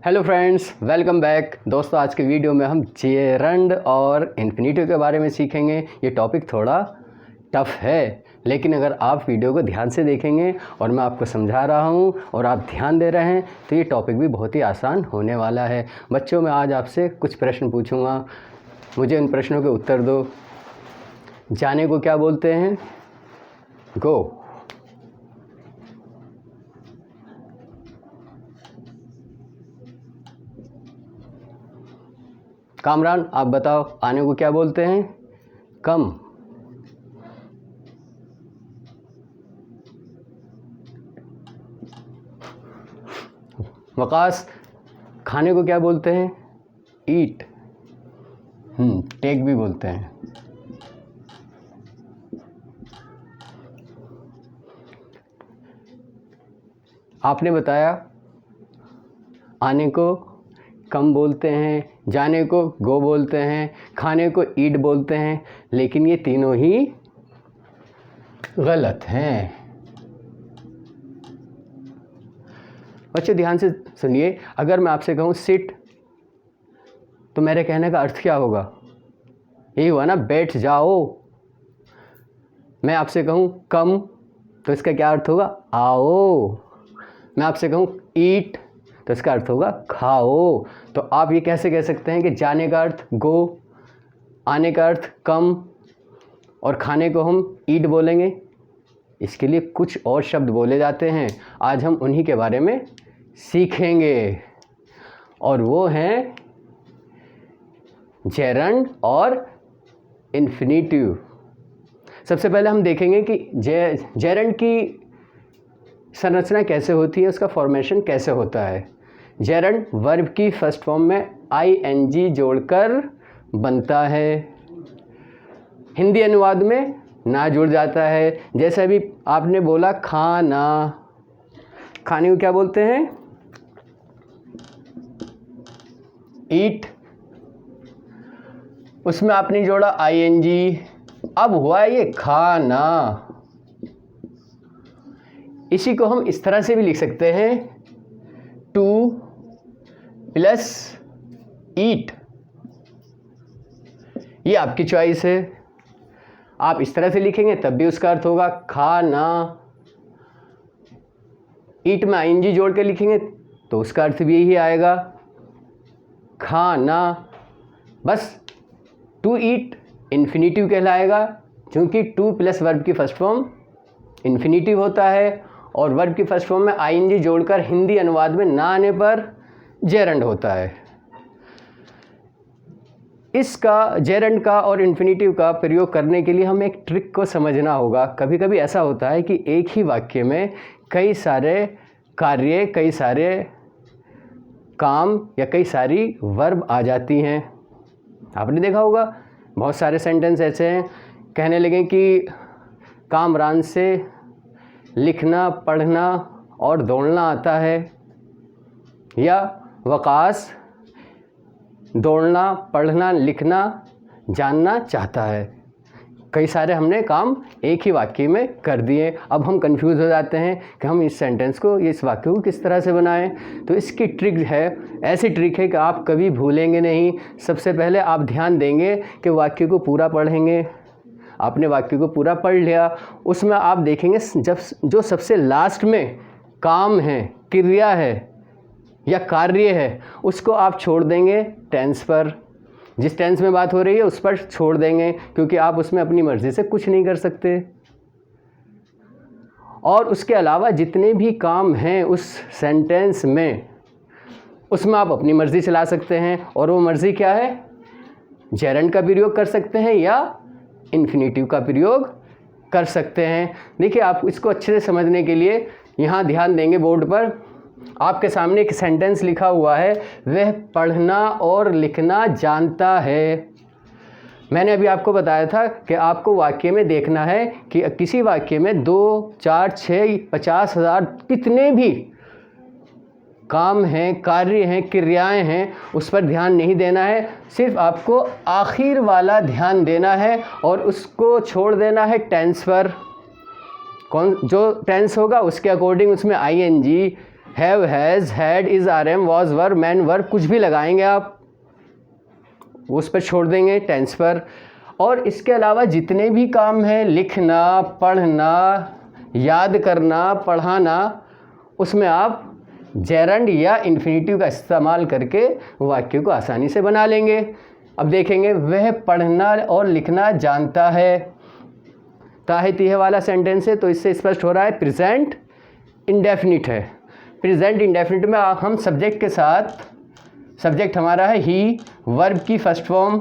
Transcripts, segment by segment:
Hello friends, welcome back. दोस्तों, आज के वीडियो में हम जेरंड और इन्फिनेटिव के बारे में सीखेंगे। ये टॉपिक थोड़ा टफ है, लेकिन अगर आप वीडियो को ध्यान से देखेंगे और मैं आपको समझा रहा हूँ और आप ध्यान दे रहे हैं तो ये टॉपिक भी बहुत ही आसान होने वाला है। बच्चों, मैं आज आपसे कुछ प्रश्न पूछूँगा, मुझे उन प्रश्नों के उत्तर दो। जाने को क्या बोलते हैं? गो। कामरान, आप बताओ, आने को क्या बोलते हैं? कम। वकास, खाने को क्या बोलते हैं? ईट। टेक भी बोलते हैं। आपने बताया आने को कम बोलते हैं, जाने को गो बोलते हैं, खाने को ईट बोलते हैं, लेकिन ये तीनों ही गलत हैं। बच्चों, ध्यान से सुनिए। अगर मैं आपसे कहूँ सिट, तो मेरे कहने का अर्थ क्या होगा? यही हुआ ना, बैठ जाओ। मैं आपसे कहूँ कम, तो इसका क्या अर्थ होगा? आओ। मैं आपसे कहूँ ईट, तो इसका अर्थ होगा खाओ। तो आप ये कैसे कह सकते हैं कि जाने का अर्थ गो, आने का अर्थ कम और खाने को हम ईट बोलेंगे? इसके लिए कुछ और शब्द बोले जाते हैं। आज हम उन्हीं के बारे में सीखेंगे, और वो हैं जेरंड और इन्फिनेटिव। सबसे पहले हम देखेंगे कि जेरंड की संरचना कैसे होती है, उसका फॉर्मेशन कैसे होता है। जेरंड वर्ब की फर्स्ट फॉर्म में आईएनजी जोड़कर बनता है। हिंदी अनुवाद में ना जुड़ जाता है। जैसे अभी आपने बोला खाना, खाने को क्या बोलते हैं? ईट। उसमें आपने जोड़ा आईएनजी, अब हुआ ये खाना। इसी को हम इस तरह से भी लिख सकते हैं, टू प्लस ईट। ये आपकी चॉइस है। आप इस तरह से लिखेंगे तब भी उसका अर्थ होगा खाना। ईट में आईएनजी जोड़ के लिखेंगे तो उसका अर्थ भी यही आएगा, खाना। बस टू ईट इन्फिनेटिव कहलाएगा, क्योंकि टू प्लस वर्ब की फर्स्ट फॉर्म इन्फिनेटिव होता है, और वर्ब की फर्स्ट फॉर्म में आईएनजी जोड़कर हिंदी अनुवाद में ना आने पर जेरंड होता है। इसका, जेरंड का और इन्फिनेटिव का प्रयोग करने के लिए हमें एक ट्रिक को समझना होगा। कभी कभी ऐसा होता है कि एक ही वाक्य में कई सारे कार्य, कई सारे काम या कई सारी वर्ब आ जाती हैं। आपने देखा होगा, बहुत सारे सेंटेंस ऐसे हैं, कहने लगे कि कामरान से लिखना, पढ़ना और दौड़ना आता है, या वकास दौड़ना, पढ़ना, लिखना जानना चाहता है। कई सारे हमने काम एक ही वाक्य में कर दिए। अब हम कंफ्यूज हो जाते हैं कि हम इस सेंटेंस को, इस वाक्य को किस तरह से बनाएं। तो इसकी ट्रिक है, ऐसी ट्रिक है कि आप कभी भूलेंगे नहीं। सबसे पहले आप ध्यान देंगे कि वाक्य को पूरा पढ़ेंगे। आपने वाक्य को पूरा पढ़ लिया, उसमें आप देखेंगे जब जो सबसे लास्ट में काम है, क्रिया है या कार्य है, उसको आप छोड़ देंगे टेंस पर। जिस टेंस में बात हो रही है उस पर छोड़ देंगे, क्योंकि आप उसमें अपनी मर्ज़ी से कुछ नहीं कर सकते। और उसके अलावा जितने भी काम हैं उस सेंटेंस में, उसमें आप अपनी मर्ज़ी चला सकते हैं। और वो मर्ज़ी क्या है? जेरंड का प्रयोग कर सकते हैं या इन्फिनेटिव का प्रयोग कर सकते हैं। देखिए, आप इसको अच्छे से समझने के लिए यहाँ ध्यान देंगे, बोर्ड पर आपके सामने एक सेंटेंस लिखा हुआ है, वह पढ़ना और लिखना जानता है। मैंने अभी आपको बताया था कि आपको वाक्य में देखना है कि किसी वाक्य में 2, 4, 6, 50,000 कितने भी काम हैं, कार्य हैं, क्रियाएं हैं, उस पर ध्यान नहीं देना है। सिर्फ आपको आखिर वाला ध्यान देना है और उसको छोड़ देना है टेंस पर। कौन जो टेंस होगा उसके अकॉर्डिंग उसमें ING have, has, had, is, are, am, was, were, man, were, कुछ भी लगाएंगे आप, उस पर छोड़ देंगे टेंस पर। और इसके अलावा जितने भी काम हैं, लिखना, पढ़ना, याद करना, पढ़ाना, उसमें आप जेरंड या इन्फिनेटिव का इस्तेमाल करके वाक्य को आसानी से बना लेंगे। अब देखेंगे, वह पढ़ना और लिखना जानता है, ताहे तीहे वाला सेंटेंस है, तो इससे स्पष्ट हो रहा है प्रेजेंट इंडेफिनिट है। प्रेजेंट इंडेफिनिट में हम सब्जेक्ट के साथ, सब्जेक्ट हमारा है ही, वर्ब की फर्स्ट फॉर्म,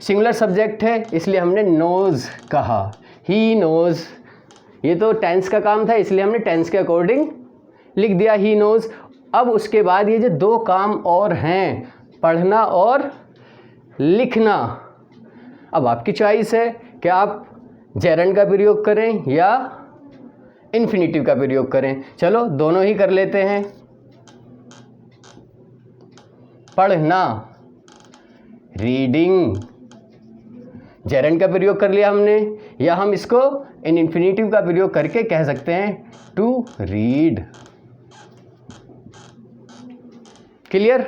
सिंगुलर सब्जेक्ट है, इसलिए हमने नोज़ कहा, ही नोज़। ये तो टेंस का काम था, इसलिए हमने टेंस के अकॉर्डिंग लिख दिया ही नोज़। अब उसके बाद ये जो दो काम और हैं, पढ़ना और लिखना, अब आपकी चॉइस है कि आप जेरंड का प्रयोग करें या इन्फिनेटिव का प्रयोग करें। चलो दोनों ही कर लेते हैं। पढ़ना, रीडिंग, जेरंड का प्रयोग कर लिया हमने, या हम इसको इन इन्फिनेटिव का प्रयोग करके कह सकते हैं टू रीड। क्लियर?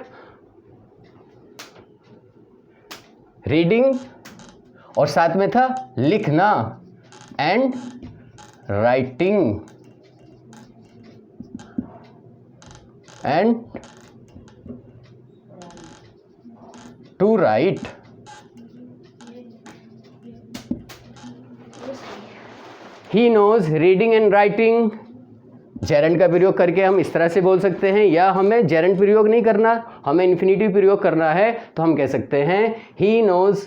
रीडिंग और साथ में था लिखना and writing and to write. He knows reading and writing. Gerund का प्रयोग करके हम इस तरह से बोल सकते हैं, या हमें जेरंड प्रयोग नहीं करना, हमें इन्फिनेटिव प्रयोग करना है, तो हम कह सकते हैं he knows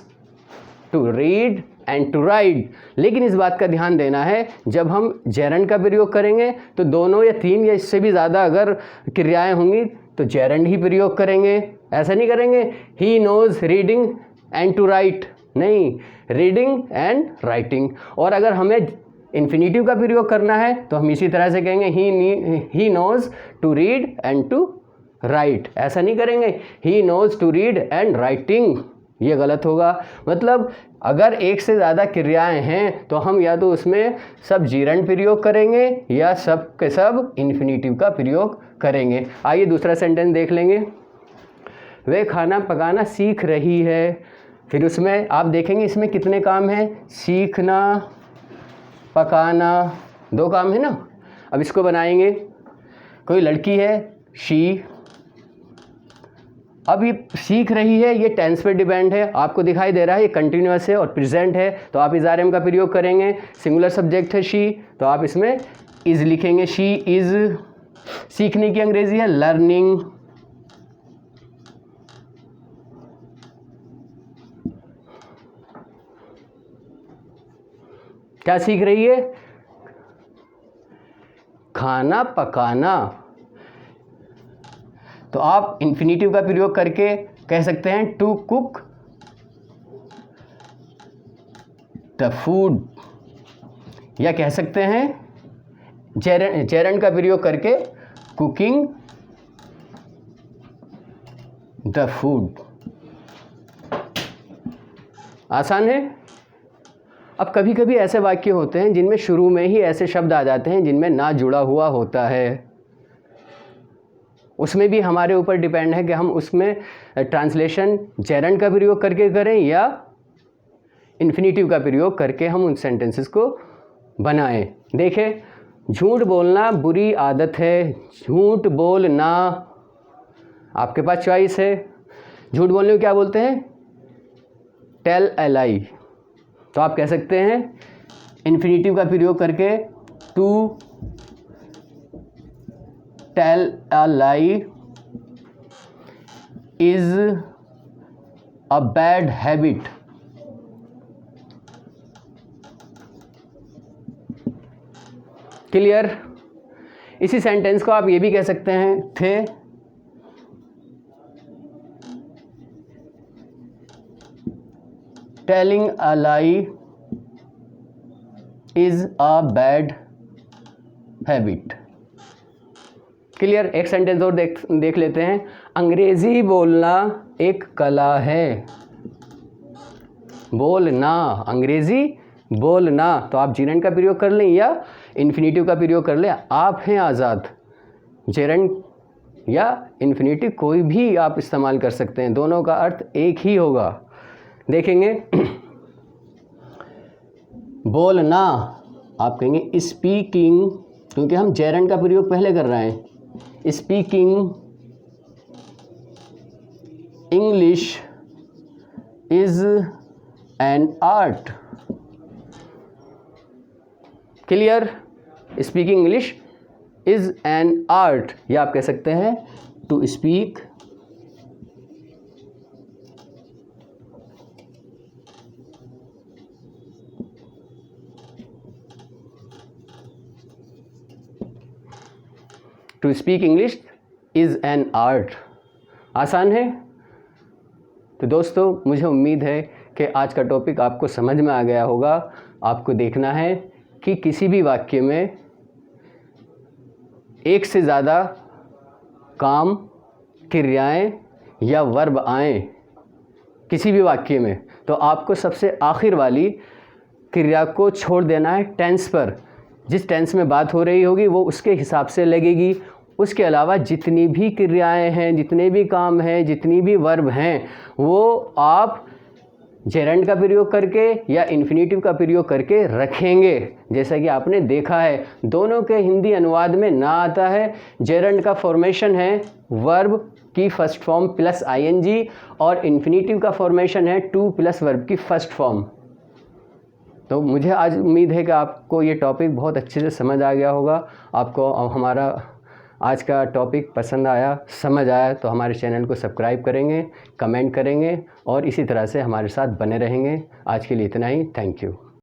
to read and to write. लेकिन इस बात का ध्यान देना है, जब हम जेरंड का प्रयोग करेंगे तो दोनों या तीन या इससे भी ज़्यादा अगर क्रियाएं होंगी तो जेरंड ही प्रयोग करेंगे। ऐसा नहीं करेंगे he knows reading and to write, नहीं, रीडिंग एंड राइटिंग। और अगर हमें इन्फिनेटिव का प्रयोग करना है तो हम इसी तरह से कहेंगे he knows to read and to write. ऐसा नहीं करेंगे he knows to read and writing, ये गलत होगा। मतलब अगर एक से ज़्यादा क्रियाएं हैं तो हम या तो उसमें सब जेरंड प्रयोग करेंगे या सब के सब इन्फिनेटिव का प्रयोग करेंगे। आइए दूसरा सेंटेंस देख लेंगे। वह खाना पकाना सीख रही है। फिर उसमें आप देखेंगे इसमें कितने काम हैं, सीखना, पकाना, दो काम है ना। अब इसको बनाएंगे। कोई लड़की है शी, अब ये सीख रही है, ये टेंस पे डिपेंड है, आपको दिखाई दे रहा है ये कंटिन्यूअस है और प्रेजेंट है, तो आप इज़ आर एम का प्रयोग करेंगे। सिंगुलर सब्जेक्ट है शी, तो आप इसमें इज़ लिखेंगे, शी इज़। सीखने की अंग्रेजी है लर्निंग। क्या सीख रही है? खाना पकाना। तो आप इन्फिनेटिव का प्रयोग करके कह सकते हैं टू कुक द फूड, या कह सकते हैं जेरंड का प्रयोग करके कुकिंग द फूड। आसान है। अब कभी कभी ऐसे वाक्य होते हैं जिनमें शुरू में ही ऐसे शब्द आ जाते हैं जिनमें ना जुड़ा हुआ होता है, उसमें भी हमारे ऊपर डिपेंड है कि हम उसमें ट्रांसलेशन जेरंड का प्रयोग करके करें या इन्फिनेटिव का प्रयोग करके हम उन सेंटेंसेस को बनाएं। देखें, झूठ बोलना बुरी आदत है। झूठ बोलना, आपके पास चॉइस है। झूठ बोलने को क्या बोलते हैं? Tell a lie. तो आप कह सकते हैं इन्फिनेटिव का प्रयोग करके to tell a lie is a bad habit. Clear? इसी सेंटेंस को आप ये भी कह सकते हैं थे telling a lie is a bad habit. Clear? एक सेंटेंस और देख लेते हैं। अंग्रेजी बोलना एक कला है। बोलना, अंग्रेजी बोलना, तो आप जेरंड का प्रयोग कर लें या इन्फिनेटिव का प्रयोग कर ले, आप हैं आज़ाद। जेरेंड या इन्फिनेटिव कोई भी आप इस्तेमाल कर सकते हैं, दोनों का अर्थ एक ही होगा। देखेंगे बोलना, आप कहेंगे स्पीकिंग, क्योंकि हम जेरेंड का प्रयोग पहले कर रहे हैं। Speaking English is an art. Clear? Speaking English is an art, या आप कह सकते हैं to speak English is an art. आसान है। तो दोस्तों, मुझे उम्मीद है कि आज का टॉपिक आपको समझ में आ गया होगा। आपको देखना है कि किसी भी वाक्य में एक से ज़्यादा काम, क्रियाएं या वर्ब आएँ किसी भी वाक्य में, तो आपको सबसे आखिर वाली क्रिया को छोड़ देना है टेंस पर। जिस टेंस में बात हो रही होगी वो उसके हिसाब से लगेगी। उसके अलावा जितनी भी क्रियाएं हैं, जितने भी काम हैं, जितनी भी वर्ब हैं, वो आप जेरेंड का प्रयोग करके या इन्फिनेटिव का प्रयोग करके रखेंगे। जैसा कि आपने देखा है, दोनों के हिंदी अनुवाद में ना आता है। जेरेंड का फॉर्मेशन है वर्ब की फर्स्ट फॉर्म प्लस आईएनजी, और इन्फिनेटिव का फॉर्मेशन है टू प्लस वर्ब की फर्स्ट फॉर्म। तो मुझे आज उम्मीद है कि आपको ये टॉपिक बहुत अच्छे से समझ आ गया होगा। आपको हमारा आज का टॉपिक पसंद आया, समझ आया, तो हमारे चैनल को सब्सक्राइब करेंगे, कमेंट करेंगे और इसी तरह से हमारे साथ बने रहेंगे। आज के लिए इतना ही। Thank you.